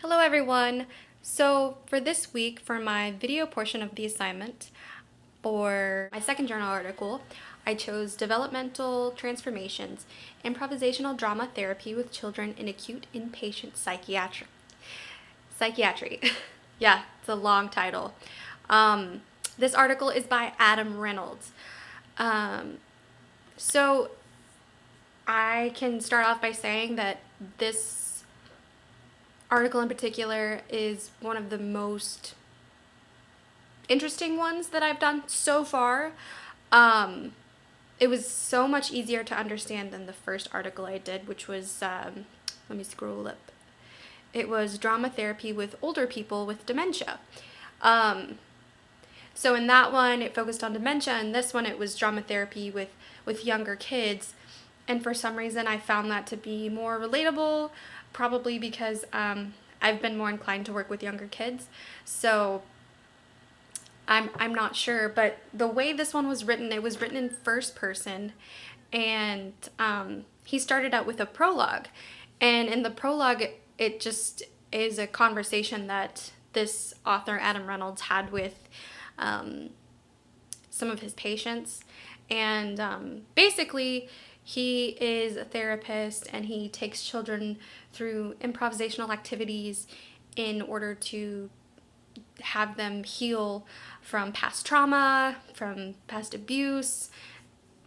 Hello everyone! So for this week, for my video portion of the assignment, for my second journal article, I chose Developmental Transformations, Improvisational Drama Therapy with Children in Acute Inpatient Psychiatry. Yeah, it's a long title. This article is by Adam Reynolds. So I can start off by saying that this article in particular is one of the most interesting ones that I've done so far. It was so much easier to understand than the first article I did, which was, let me scroll up. It was Drama Therapy with Older People with Dementia. So in that one, it focused on dementia, and this one, it was drama therapy with younger kids. And for some reason, I found that to be more relatable, probably because I've been more inclined to work with younger kids. So I'm not sure, but the way this one was written, it was written in first person, and he started out with a prologue. And in the prologue, it just is a conversation that this author, Adam Reynolds, had with some of his patients. And basically, he is a therapist, and he takes children through improvisational activities in order to have them heal from past trauma, from past abuse.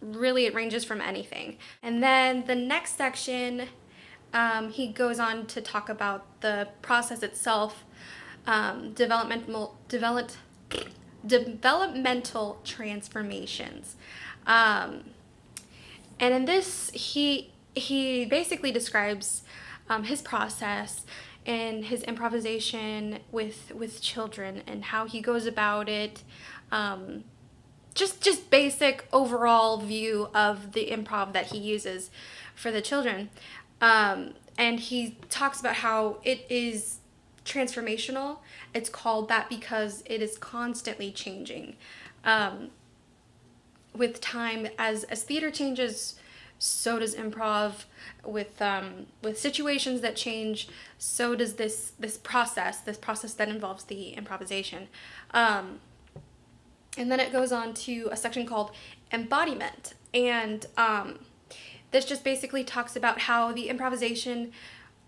Really, it ranges from anything. And then the next section, he goes on to talk about the process itself, developmental transformations. And in this, he basically describes his process and his improvisation with children and how he goes about it. Just basic overall view of the improv that he uses for the children. And he talks about how it is transformational. It's called that because it is constantly changing. With time, as theater changes, so does improv. With situations that change, so does this process that involves the improvisation. And then it goes on to a section called embodiment, and this just basically talks about how the improvisation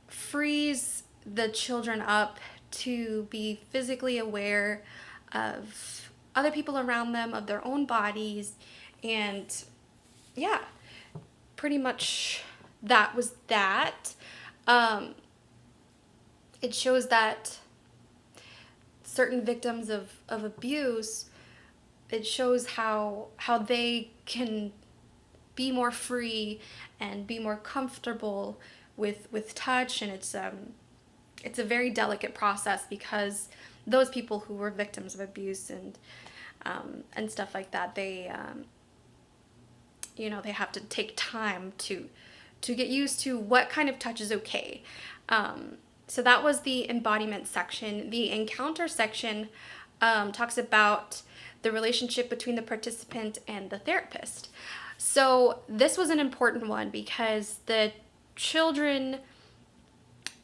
frees the children up to be physically aware of other people around them, of their own bodies, and yeah, pretty much that was that. It shows that certain victims of abuse, it shows how they can be more free and be more comfortable with touch, and it's a very delicate process because those people who were victims of abuse and stuff like that, they they have to take time to get used to what kind of touch is okay. So that was the embodiment section. The encounter section talks about the relationship between the participant and the therapist. So this was an important one because the children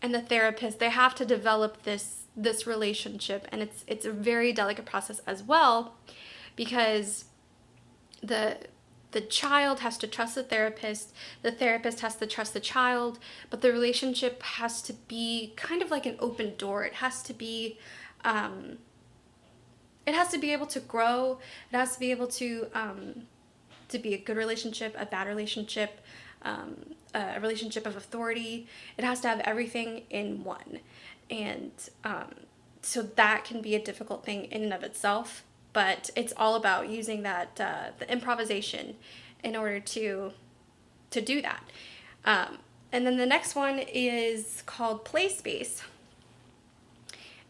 and the therapist, they have to develop this relationship, and it's a very delicate process as well, because the child has to trust the therapist has to trust the child, but the relationship has to be kind of like an open door. It has to be able to grow. It has to be able to be a good relationship, a bad relationship, a relationship of authority. It has to have everything in one. And so that can be a difficult thing in and of itself, but it's all about using that the improvisation in order to do that. And then the next one is called play space.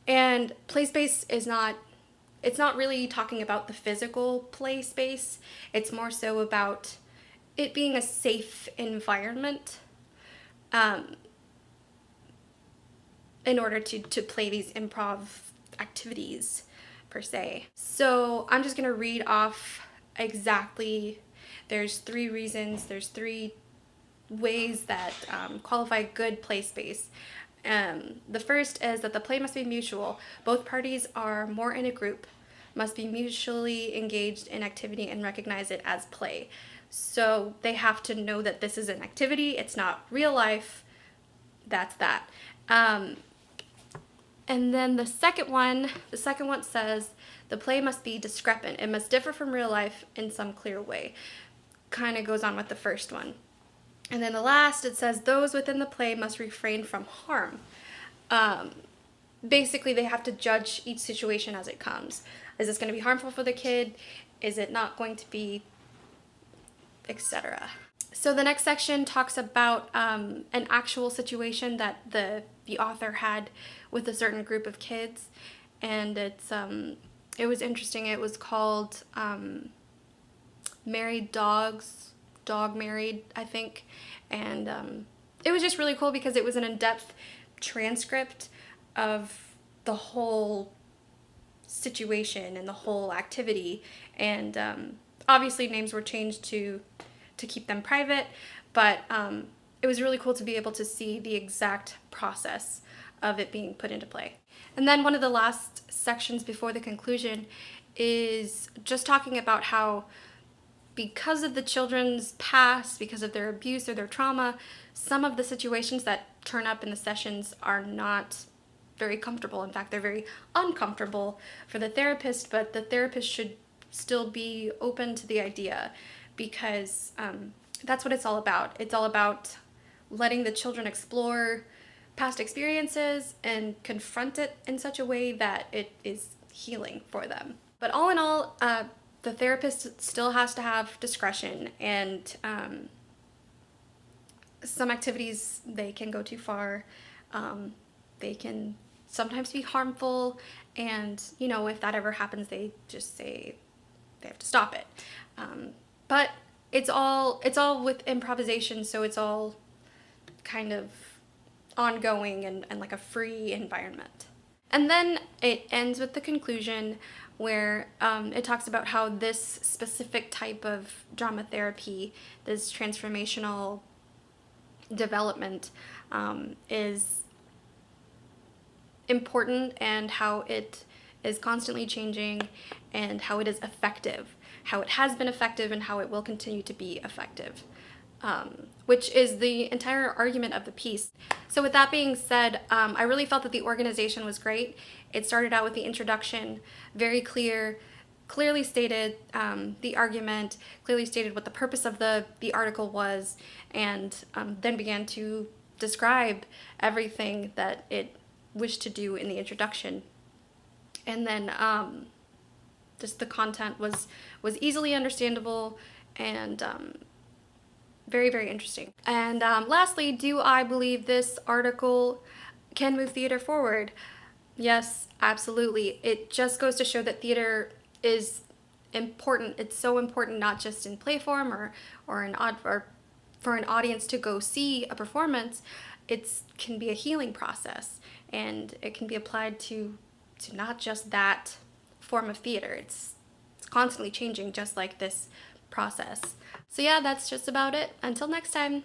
And play space is it's not really talking about the physical play space. It's more so about it being a safe environment in order to play these improv activities per se. So I'm just gonna read off exactly, there's 3 reasons, there's 3 ways that qualify good play space. The first is that the play must be mutual. Both parties are more in a group, must be mutually engaged in activity and recognize it as play. So they have to know that this is an activity, it's not real life. That's that. And then the second one says the play must be discrepant. It must differ from real life in some clear way. Kind of goes on with the first one. And then the last, it says those within the play must refrain from harm. Basically, they have to judge each situation as it comes. Is this going to be harmful for the kid? Is it not going to be, etc. So the next section talks about an actual situation that the author had with a certain group of kids, and it was interesting. It was called Married Dogs, Dog Married, I think, and it was just really cool because it was an in-depth transcript of the whole situation and the whole activity, and obviously names were changed to keep them private, but it was really cool to be able to see the exact process of it being put into play. And then one of the last sections before the conclusion is just talking about how because of the children's past, because of their abuse or their trauma, some of the situations that turn up in the sessions are not very comfortable. In fact, they're very uncomfortable for the therapist, but the therapist should still be open to the idea, because that's what it's all about. It's all about letting the children explore past experiences and confront it in such a way that it is healing for them. But all in all, the therapist still has to have discretion, and some activities, they can go too far. They can sometimes be harmful, and if that ever happens, they just say they have to stop it. But it's all with improvisation, so it's all kind of ongoing and like a free environment. And then it ends with the conclusion where it talks about how this specific type of drama therapy, this transformational development, is important, and how it is constantly changing, and how it is effective, how it has been effective, and how it will continue to be effective, which is the entire argument of the piece. So with that being said, I really felt that the organization was great. It started out with the introduction, very clearly stated the argument, clearly stated what the purpose of the article was, and then began to describe everything that it wished to do in the introduction. And then just the content was easily understandable and very, very interesting. And lastly, do I believe this article can move theater forward? Yes, absolutely. It just goes to show that theater is important. It's so important, not just in play form or for an audience to go see a performance. It can be a healing process, and it can be applied to not just that form of theater. It's constantly changing, just like this process. So yeah, that's just about it. Until next time.